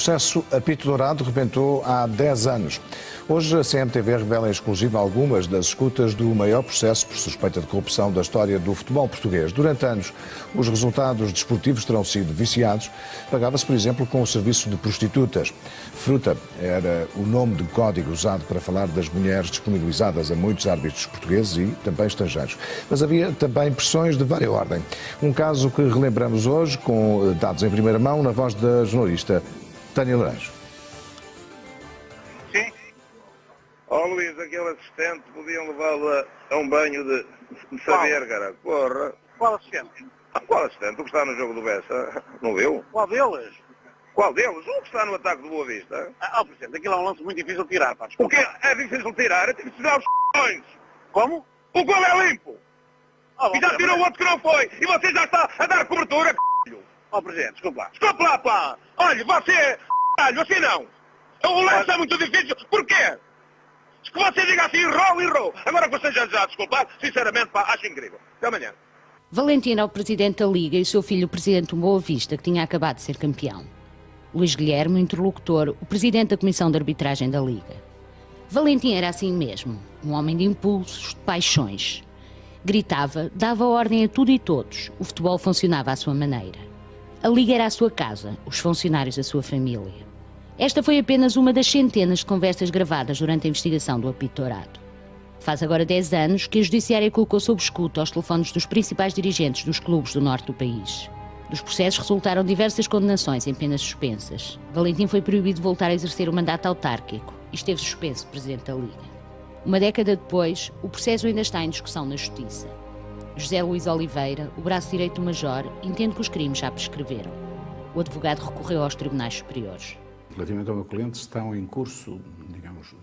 processo Apito Dourado rebentou há 10 anos. Hoje a CMTV revela em exclusiva algumas das escutas do maior processo por suspeita de corrupção da história do futebol português. Durante anos, os resultados desportivos terão sido viciados. Pagava-se, por exemplo, com o serviço de prostitutas. Fruta era o nome de código usado para falar das mulheres disponibilizadas a muitos árbitros portugueses e também estrangeiros. Mas havia também pressões de vária ordem. Um caso que relembramos hoje, com dados em primeira mão, na voz da jornalista Tânia Lourenço. Sim. Ó Luís, aquele assistente, podiam levá-lo a um banho de saber, cara. Porra. Qual assistente? Qual assistente? O que está no jogo do Bessa? Não viu? Qual deles? Qual deles? O que está no ataque do Boa Vista? Presidente, aquilo é um lance muito difícil de tirar, pá. O que é difícil de tirar? Eu tive que tirar os c*******. Como? O gol é limpo. E já tirou o outro que não foi. E você já está a dar cobertura, c******. Presidente, desculpa lá. Desculpe lá, pá. Olha, você, você não. O lance é muito difícil. Porquê? Que você diga assim, errou. Agora que você já desculpar, sinceramente, pá, acho incrível. Até amanhã. Valentim é o presidente da Liga e o seu filho o presidente do Boa Vista, que tinha acabado de ser campeão. Luís Guilherme, o interlocutor, o presidente da Comissão de Arbitragem da Liga. Valentim era assim mesmo, um homem de impulsos, de paixões. Gritava, dava ordem a tudo e todos, o futebol funcionava à sua maneira. A Liga era a sua casa, os funcionários a sua família. Esta foi apenas uma das centenas de conversas gravadas durante a investigação do Apito Dourado. Faz agora 10 anos que a Judiciária colocou sob escuta os telefones dos principais dirigentes dos clubes do norte do país. Dos processos resultaram diversas condenações em penas suspensas. Valentim foi proibido de voltar a exercer o mandato autárquico e esteve suspenso presidente da Liga. Uma década depois, o processo ainda está em discussão na Justiça. José Luís Oliveira, o braço direito do Major, entende que os crimes já prescreveram. O advogado recorreu aos tribunais superiores. Relativamente ao meu cliente, estão em curso, digamos,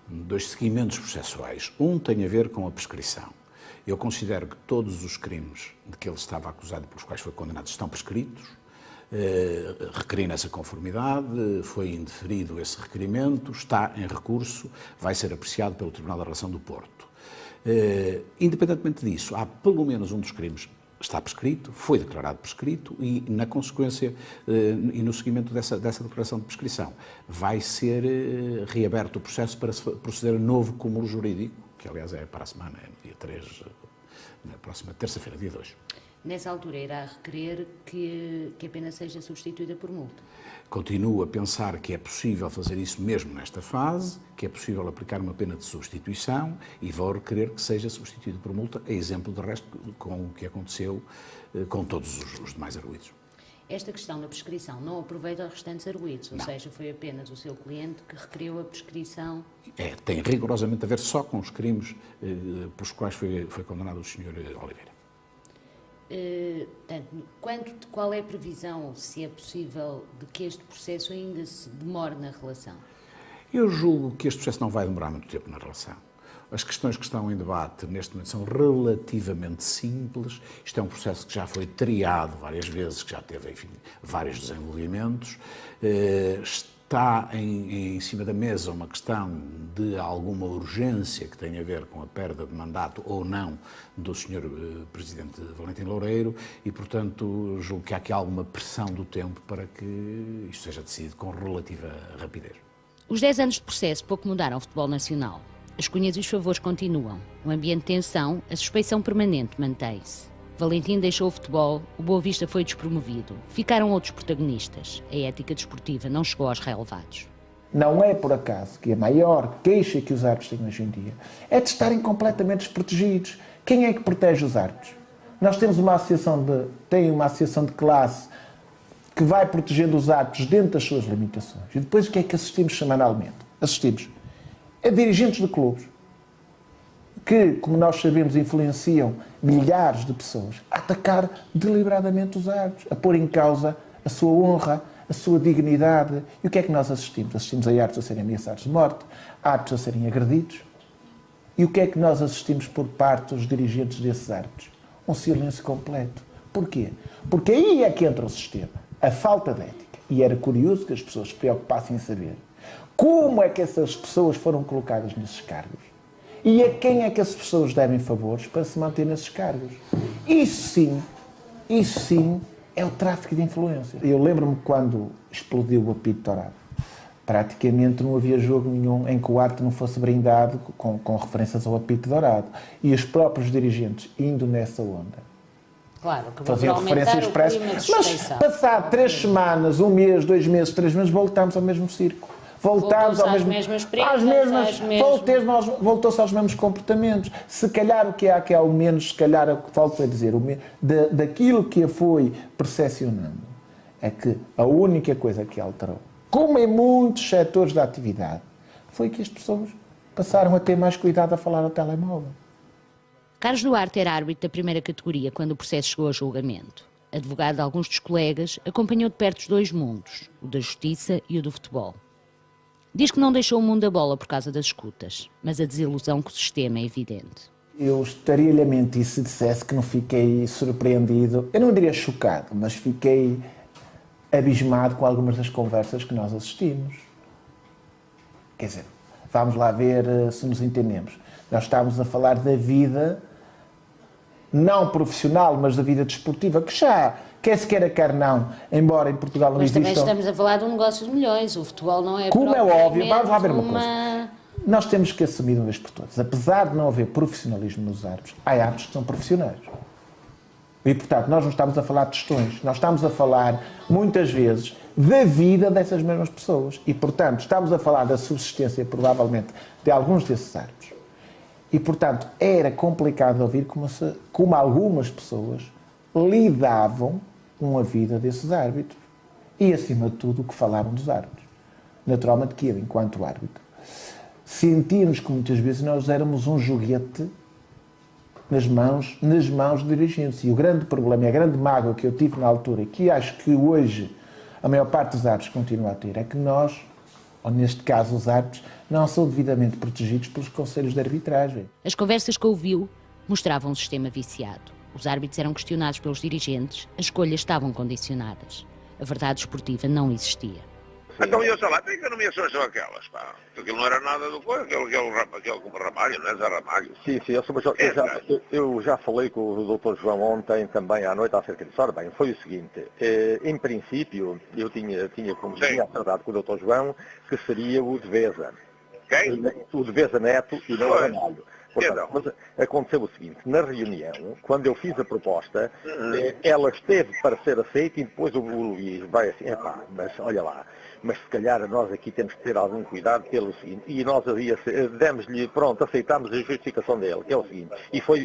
dois seguimentos processuais. Um tem a ver com a prescrição. Eu considero que todos os crimes de que ele estava acusado e pelos quais foi condenado estão prescritos. Requeri nessa conformidade, foi indeferido esse requerimento, está em recurso, vai ser apreciado pelo Tribunal da Relação do Porto. Independentemente disso, há pelo menos um dos crimes está prescrito, foi declarado prescrito e, na consequência e no seguimento dessa declaração de prescrição, vai ser reaberto o processo para se proceder a novo cúmulo jurídico, que aliás é para a semana, é no dia 3, na próxima terça-feira, dia 2. Nessa altura irá requerer que a pena seja substituída por multa. Continuo a pensar que é possível fazer isso mesmo nesta fase, que é possível aplicar uma pena de substituição e vou requerer que seja substituído por multa, a exemplo do resto com o que aconteceu com todos os demais arguidos. Esta questão da prescrição não aproveita aos restantes arguidos, ou Não. seja, foi apenas o seu cliente que requeriu a prescrição. Tem rigorosamente a ver só com os crimes pelos quais foi condenado o Sr. Oliveira. Qual é a previsão, se é possível, de que este processo ainda se demore na relação? Eu julgo que este processo não vai demorar muito tempo na relação. As questões que estão em debate neste momento são relativamente simples. Isto é um processo que já foi triado várias vezes, que já teve, enfim, vários desenvolvimentos. Está em cima da mesa uma questão de alguma urgência que tem a ver com a perda de mandato ou não do Sr. Presidente Valentim Loureiro e, portanto, julgo que há aqui alguma pressão do tempo para que isto seja decidido com relativa rapidez. Os 10 anos de processo pouco mudaram o futebol nacional. As cunhas e os favores continuam. O ambiente de tensão, a suspeição permanente mantém-se. Valentim deixou o futebol, o Boa Vista foi despromovido. Ficaram outros protagonistas. A ética desportiva não chegou aos relevados. Não é por acaso que a maior queixa que os árbitros têm hoje em dia é de estarem completamente desprotegidos. Quem é que protege os árbitros? Nós temos uma associação de classe que vai protegendo os árbitros dentro das suas limitações. E depois o que é que assistimos semanalmente? Assistimos a dirigentes de clubes que, como nós sabemos, influenciam milhares de pessoas a atacar deliberadamente os árbitros, a pôr em causa a sua honra, a sua dignidade. E o que é que nós assistimos? Assistimos a árbitros a serem ameaçados de morte, árbitros a serem agredidos. E o que é que nós assistimos por parte dos dirigentes desses árbitros? Um silêncio completo. Porquê? Porque aí é que entra o sistema, a falta de ética. E era curioso que as pessoas se preocupassem em saber como é que essas pessoas foram colocadas nesses cargos e a quem é que essas pessoas devem favores para se manter nesses cargos. Isso sim é o tráfico de influência. Eu lembro-me quando explodiu o apito dourado. Praticamente não havia jogo nenhum em que o árbitro não fosse brindado com referências ao apito dourado. E os próprios dirigentes, indo nessa onda, Claro, que faziam referências expressas. Mas passado 3 semanas, 1 mês, 2 meses, 3 meses, voltámos ao mesmo circo. Voltámos ao mesmo... mesmas prendas, voltou-se aos mesmos comportamentos. Se calhar o que há que é o menos, se calhar é o que falta dizer, daquilo que a foi percepcionando, é que a única coisa que alterou, como em muitos setores da atividade, foi que as pessoas passaram a ter mais cuidado a falar ao telemóvel. Carlos Duarte era árbitro da primeira categoria quando o processo chegou a julgamento. Advogado de alguns dos colegas, acompanhou de perto os 2 mundos, o da justiça e o do futebol. Diz que não deixou o mundo da bola por causa das escutas, mas a desilusão com o sistema é evidente. Eu estaria-lhe a mentir se dissesse que não fiquei surpreendido, eu não diria chocado, mas fiquei abismado com algumas das conversas que nós assistimos. Quer dizer, vamos lá ver se nos entendemos. Nós estamos a falar da vida, não profissional, mas da vida desportiva, que já, quer se queira, quer não, embora em Portugal não exista... Mas também estamos a falar de um negócio de milhões, o futebol não é... Como é óbvio, vamos lá ver uma coisa. Nós temos que assumir de uma vez por todas, apesar de não haver profissionalismo nos árbitros, há árbitros que são profissionais. E, portanto, nós não estamos a falar de tostões, nós estamos a falar, muitas vezes, da vida dessas mesmas pessoas. E, portanto, estamos a falar da subsistência, provavelmente, de alguns desses árbitros. E, portanto, era complicado de ouvir como algumas pessoas lidavam com a vida desses árbitros. E, acima de tudo, o que falavam dos árbitros. Naturalmente que eu, enquanto árbitro, sentíamos que muitas vezes nós éramos um joguete nas mãos de dirigentes. E o grande problema, e a grande mágoa que eu tive na altura, e que acho que hoje a maior parte dos árbitros continua a ter, é que nós, ou neste caso os árbitros, não são devidamente protegidos pelos conselhos de arbitragem. As conversas que ouviu mostravam um sistema viciado. Os árbitros eram questionados pelos dirigentes, as escolhas estavam condicionadas. A verdade esportiva não existia. Então eu sei lá, tem economiações são aquelas, pá. Aquilo não era nada do coisa, aquele como Ramalho, não é Zé Ramalho. Sim, eu já falei com o Dr. João ontem, também à noite, acerca disso. Ora bem, foi o seguinte, em princípio, eu tinha acertado com o Dr. João que seria o Devesa. Quem? O Devesa Neto e não o Ramalho. Portanto, mas aconteceu o seguinte, na reunião, quando eu fiz a proposta, ela esteve para ser aceita e depois o Luís vai assim, mas olha lá, mas se calhar nós aqui temos que ter algum cuidado pelo seguinte, e nós demos-lhe, pronto, aceitámos a justificação dele, que é o seguinte,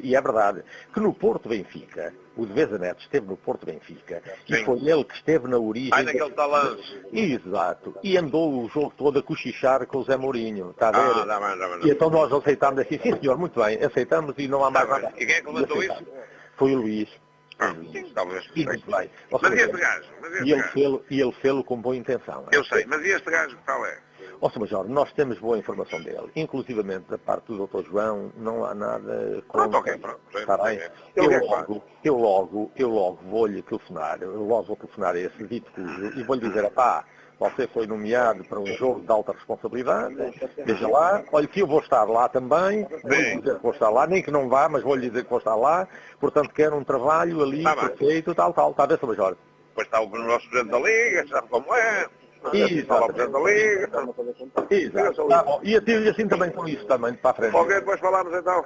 e é verdade, que no Porto Benfica, o Devesa Neto esteve no Porto Benfica, e foi ele que esteve na origem... naquele talante. Exato, e andou o jogo todo a cochichar com o Zé Mourinho, está a ver? E então nós aceitámos assim, sim senhor, muito bem, aceitamos e não há mais nada. E quem é que levantou isso? Foi o Luís. Sim, talvez. Muito bem. Mas e este gajo? E ele fê-lo com boa intenção. Eu sei, mas e este gajo que tal é? Ó, Sr. Major, nós temos boa informação dele. Inclusivamente, da parte do Dr. João, não há nada contra. Pronto. Está bem? Eu logo vou-lhe telefonar. Eu logo vou telefonar a esse dito cujo e vou-lhe dizer, você foi nomeado para um jogo de alta responsabilidade, veja lá, olha que eu vou estar lá também, vou-lhe dizer que vou estar lá, nem que não vá, mas vou-lhe dizer que vou estar lá, portanto quero um trabalho ali, perfeito, tal, está a ver, Sr. Major? Depois está o nosso Presidente da Liga, sabe como é? Exato. O Presidente da Liga. Exato, tá bom. E assim também com isso também, para a frente. Ok, depois falamos então.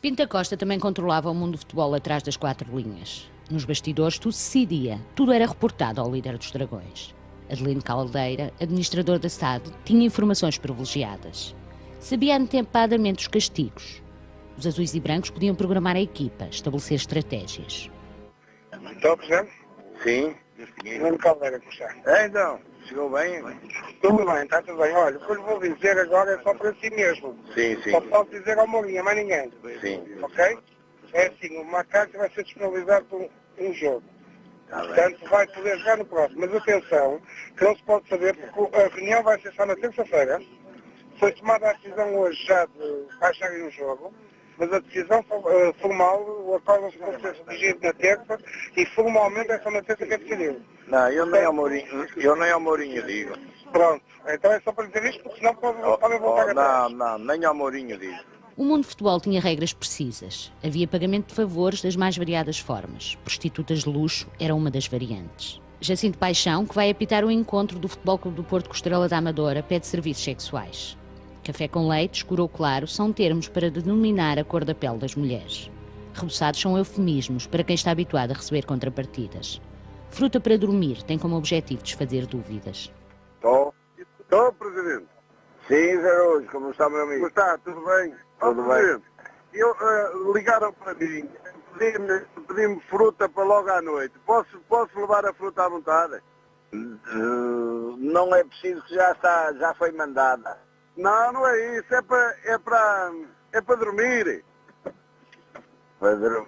Pinta Costa também controlava o mundo do futebol atrás das 4 linhas. Nos bastidores tudo se decidia, tudo era reportado ao líder dos Dragões. Adelino Caldeira, administrador da SAD, tinha informações privilegiadas. Sabia antecipadamente os castigos. Os azuis e brancos podiam programar a equipa, estabelecer estratégias. Estou, Presidente? Sim. Adelino Caldeira, como está? Então, chegou bem? Tudo bem, está tudo bem. Olha, o que eu lhe vou dizer agora é só para si mesmo. Sim. Só posso dizer ao Mourinho, mais ninguém. Sim. Ok? É assim, o Macaco vai ser disponibilizado por um jogo. Portanto, vai poder jogar no próximo. Mas atenção, que não se pode saber, porque a reunião vai ser só na terça-feira. Foi tomada a decisão hoje já de baixarem o jogo, mas a decisão formal, o acordo vai ser dirigido na terça, e formalmente é só na terça que é decidido. Não, eu nem ao Mourinho digo. Pronto, então é só para dizer isto, porque senão podem voltar a... Não, nem ao Mourinho digo. O mundo do futebol tinha regras precisas. Havia pagamento de favores das mais variadas formas. Prostitutas de luxo era uma das variantes. Jacinto Paixão, que vai apitar o encontro do Futebol Clube do Porto com Estrela da Amadora, pede serviços sexuais. Café com leite, escuro ou claro, são termos para denominar a cor da pele das mulheres. Reboçados são eufemismos para quem está habituado a receber contrapartidas. Fruta para dormir tem como objetivo desfazer dúvidas. Estou, Presidente. Sim, Zé Hoje, como está, meu amigo? Como está? Tudo bem? Tudo bem. Presidente, ligaram para mim, pediram-me fruta para logo à noite. Posso levar a fruta à vontade? Não é preciso que já foi mandada. Não é isso. É para dormir.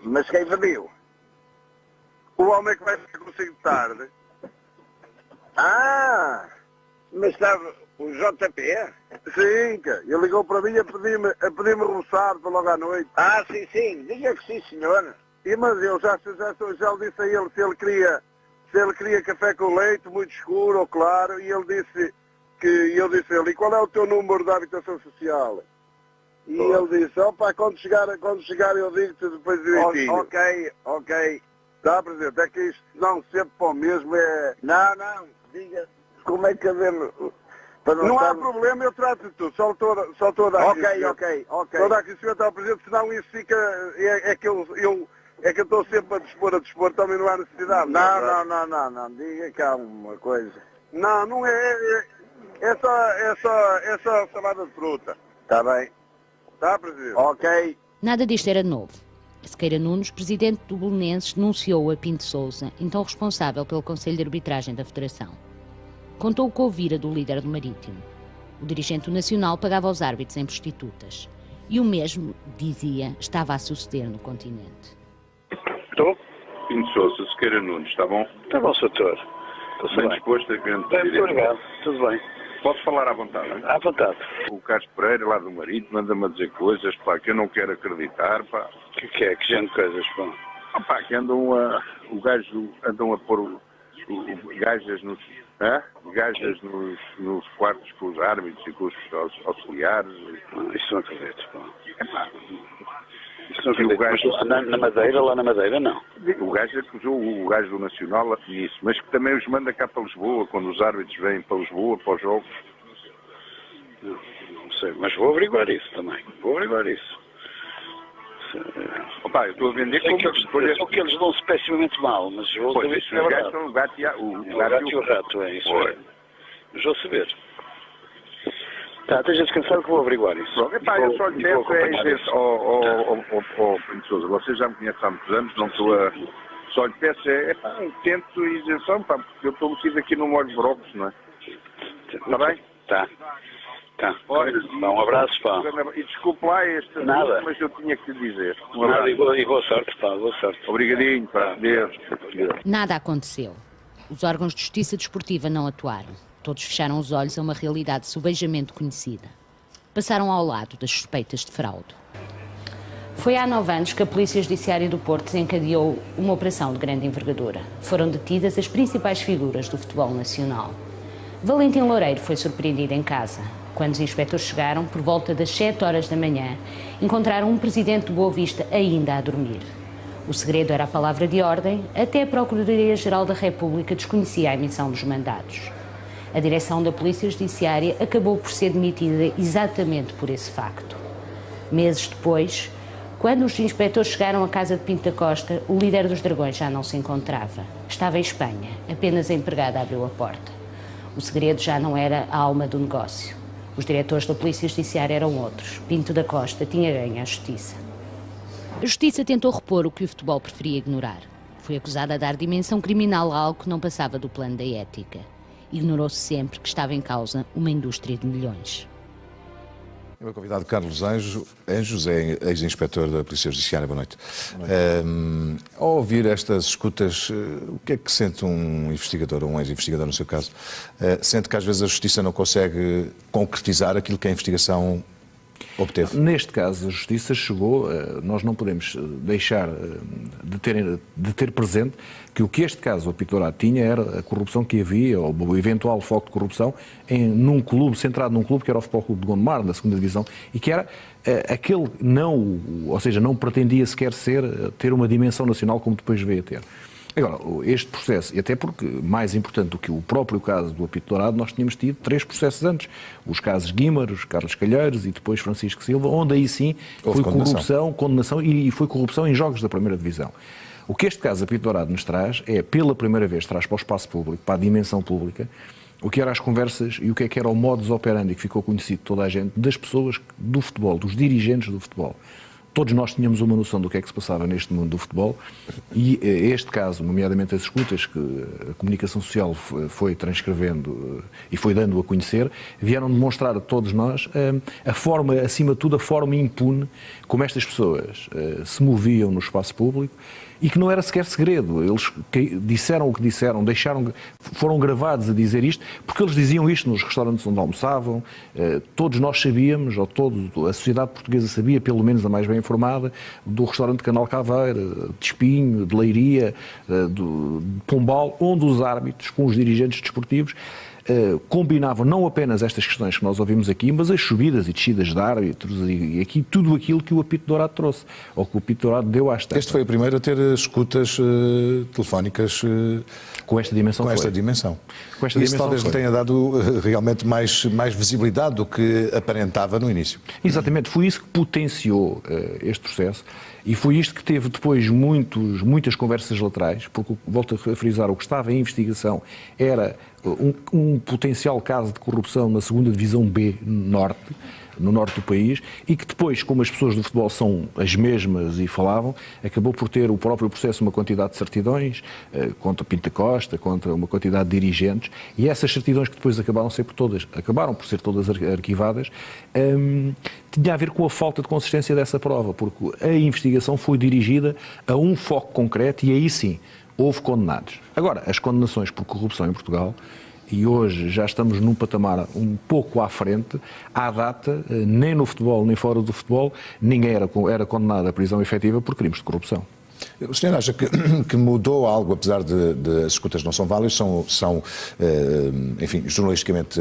Mas quem pediu? O homem que vai ficar consigo de tarde. Ah, mas estava o JP? Sim, ele ligou para mim a pedir-me roçar para logo à noite. Ah, sim, diga que sim, senhor. Mas eu já lhe disse a ele se ele queria café com leite, muito escuro ou claro, e ele disse eu disse a ele, e qual é o teu número da habitação social? E ele disse, opa, quando chegar eu digo-te depois direitinho. Ok. Tá, Presidente, é que isto não sempre para o mesmo é... Não, diga, como é que havemos... Não há problema, eu trato de tudo, só estou a dar Ok. Estou a dar conhecimento ao Presidente, senão isso fica... É que eu estou sempre a dispor, também não há necessidade. Não, diga cá uma coisa. Não é... É só salada de fruta. Está bem. Tá, Presidente? Ok. Nada disto era novo. Sequeira Nunes, presidente do Belenenses, denunciou a Pinto Sousa, então responsável pelo Conselho de Arbitragem da Federação. Contou o que ouvira do líder do Marítimo. O dirigente do Nacional pagava aos árbitros em prostitutas. E o mesmo, dizia, estava a suceder no continente. Estou? Pinto Sousa, Sequeira Nunes, está bom? Está bom, doutor. Bem disposto a grande Muito obrigado, tudo bem. Posso falar à vontade, não é? À vontade. O Carlos Pereira, lá do Marítimo, manda-me a dizer coisas, pá, que eu não quero acreditar, pá. O que é? Que género de coisas, pá? Pá, que andam a pôr gajas nos quartos com os árbitros e com os auxiliares. Isso não acredito, pá. Isso não E o acredito. gajo, Mas na Madeira, lá na Madeira, não. O gajo acusou o gajo do Nacional nisso, mas que também os manda cá para Lisboa, quando os árbitros vêm para Lisboa, para os jogos. Não sei, mas vou averiguar isso também. Vou averiguar isso. Opa, eu estou a vender Sei como... só que eles dão-se pessimamente mal, mas vou saber se é Os gajos verdade. são o gato e O rato, é isso. Foi. É. Mas vou saber. Tá, esteja descansado que vou averiguar isso. Pronto, epá, eu só lhe peço Pinto Sousa, você já me conhece há muitos anos, não estou a... Só lhe peço um tento e isenção, pá, porque eu estou metido aqui no molho de brocos, não é? Está bem? Tá. Olha, Um abraço, pá. E desculpe lá este Nada. mas eu tinha que lhe dizer. Nada, e boa sorte, pá, boa sorte. Obrigadinho, pá. Deus. Nada aconteceu. Os órgãos de justiça desportiva não atuaram. Todos fecharam os olhos a uma realidade subejamente conhecida. Passaram ao lado das suspeitas de fraude. Foi há 9 anos que a Polícia Judiciária do Porto desencadeou uma operação de grande envergadura. Foram detidas as principais figuras do futebol nacional. Valentim Loureiro foi surpreendido em casa. Quando os inspectores chegaram, por volta das 7 horas da manhã, encontraram um presidente do Boa Vista ainda a dormir. O segredo era a palavra de ordem, até a Procuradoria-Geral da República desconhecia a emissão dos mandados. A direção da Polícia Judiciária acabou por ser demitida exatamente por esse facto. Meses depois, quando os inspectores chegaram à casa de Pinto da Costa, o líder dos Dragões já não se encontrava. Estava em Espanha, apenas a empregada abriu a porta. O segredo já não era a alma do negócio. Os diretores da Polícia Judiciária eram outros. Pinto da Costa tinha ganho a Justiça. A Justiça tentou repor o que o futebol preferia ignorar. Foi acusada de dar dimensão criminal a algo que não passava do plano da ética. Ignorou-se sempre que estava em causa uma indústria de milhões. O meu convidado Carlos Anjos é ex-inspetor da Polícia Judiciária. Boa noite. Ao ouvir estas escutas, o que é que sente um investigador, ou um ex-investigador no seu caso? Sente que às vezes a Justiça não consegue concretizar aquilo que a investigação obteve? Neste caso, a Justiça chegou, nós não podemos deixar de ter presente que o que este caso, o apito dourado, tinha era a corrupção que havia, ou o eventual foco de corrupção, num clube, centrado num clube que era o Futebol Clube de Gondomar, na segunda divisão, e que era aquele ou seja, não pretendia sequer ter uma dimensão nacional como depois veio a ter. Agora, este processo, e até porque, mais importante do que o próprio caso do apito dourado, nós tínhamos tido 3 processos antes. Os casos Guimar, os Carlos Calheiros e depois Francisco Silva, onde aí sim foi condenação e foi corrupção em jogos da primeira divisão. O que este caso apito dourado nos traz é, pela primeira vez, traz para o espaço público, para a dimensão pública, o que eram as conversas e o que era o modus operandi que ficou conhecido de toda a gente, das pessoas do futebol, dos dirigentes do futebol. Todos nós tínhamos uma noção do que é que se passava neste mundo do futebol e este caso, nomeadamente as escutas que a comunicação social foi transcrevendo e foi dando a conhecer, vieram demonstrar a todos nós a forma, acima de tudo, a forma impune como estas pessoas se moviam no espaço público e que não era sequer segredo. Eles disseram o que disseram, foram gravados a dizer isto, porque eles diziam isto nos restaurantes onde almoçavam, todos nós sabíamos, ou a sociedade portuguesa sabia, pelo menos a mais bem informada, do restaurante Canal Caveira, de Espinho, de Leiria, de Pombal, onde os árbitros, com os dirigentes desportivos, combinavam não apenas estas questões que nós ouvimos aqui, mas as subidas e descidas de árbitros e aqui tudo aquilo que o apito dourado trouxe, ou que o apito dourado deu às tantas. Este foi o primeiro a ter escutas telefónicas com esta dimensão. Isso talvez lhe tenha dado realmente mais visibilidade do que aparentava no início. Exatamente, foi isso que potenciou este processo. E foi isto que teve depois muitas conversas laterais, porque, volto a frisar, o que estava em investigação era um potencial caso de corrupção na segunda divisão B Norte, no norte do país, e que depois, como as pessoas do futebol são as mesmas e falavam, acabou por ter o próprio processo uma quantidade de certidões contra Pinto Costa, contra uma quantidade de dirigentes, e essas certidões que depois acabaram por ser todas arquivadas, tinha a ver com a falta de consistência dessa prova, porque a investigação foi dirigida a um foco concreto e aí sim houve condenados. Agora, as condenações por corrupção em Portugal, e hoje já estamos num patamar um pouco à frente, à data, nem no futebol nem fora do futebol, ninguém era condenado à prisão efetiva por crimes de corrupção. O senhor acha que mudou algo, apesar de as escutas não são válidas, enfim, jornalisticamente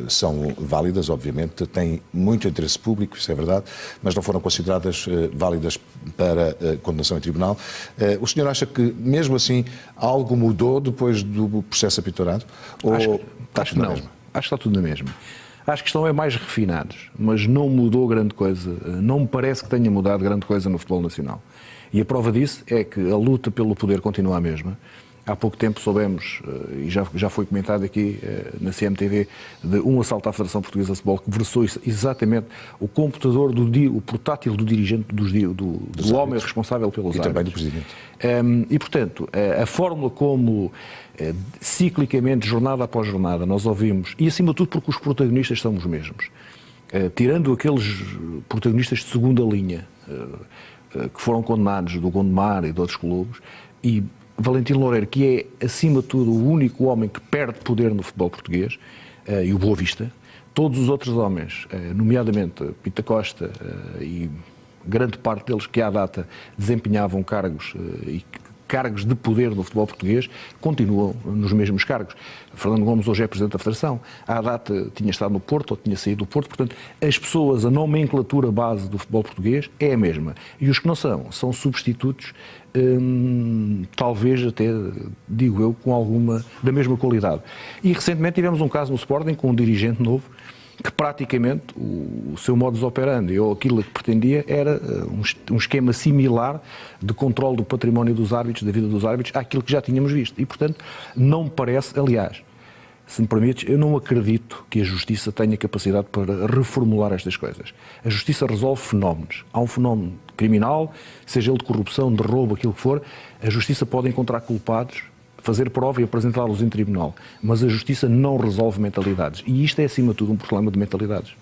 são válidas, obviamente, têm muito interesse público, isso é verdade, mas não foram consideradas válidas para condenação em tribunal. O senhor acha que, mesmo assim, algo mudou depois do processo apito dourado? Acho que não. Acho que está tudo na mesma. Acho que estão mais refinados, mas não mudou grande coisa. Não me parece que tenha mudado grande coisa no futebol nacional. E a prova disso é que a luta pelo poder continua a mesma. Há pouco tempo soubemos, e já foi comentado aqui na CMTV, de um assalto à Federação Portuguesa de Futebol que versou exatamente o computador, o portátil do dirigente, do homem responsável pelos árbitros. E também do Presidente. E, portanto, a fórmula como, ciclicamente, jornada após jornada, nós ouvimos, e acima de tudo porque os protagonistas são os mesmos, tirando aqueles protagonistas de segunda linha, que foram condenados do Gondomar e de outros clubes, e Valentim Loureiro, que é, acima de tudo, o único homem que perde poder no futebol português, e o Boa Vista, todos os outros homens, nomeadamente Pinto Costa e grande parte deles que à data desempenhavam cargos de poder no futebol português, continuam nos mesmos cargos. Fernando Gomes hoje é Presidente da Federação, à data tinha estado no Porto ou tinha saído do Porto, portanto, as pessoas, a nomenclatura base do futebol português é a mesma. E os que não são substitutos, talvez até, digo eu, com alguma da mesma qualidade. E recentemente tivemos um caso no Sporting com um dirigente novo, que praticamente o seu modus operandi ou aquilo que pretendia era um esquema similar de controle do património dos árbitros, da vida dos árbitros, àquilo que já tínhamos visto. E, portanto, não me parece, aliás, se me permites, eu não acredito que a Justiça tenha capacidade para reformular estas coisas. A Justiça resolve fenómenos. Há um fenómeno criminal, seja ele de corrupção, de roubo, aquilo que for, a Justiça pode encontrar culpados, fazer prova e apresentá-los em tribunal, mas a Justiça não resolve mentalidades. E isto é, acima de tudo, um problema de mentalidades.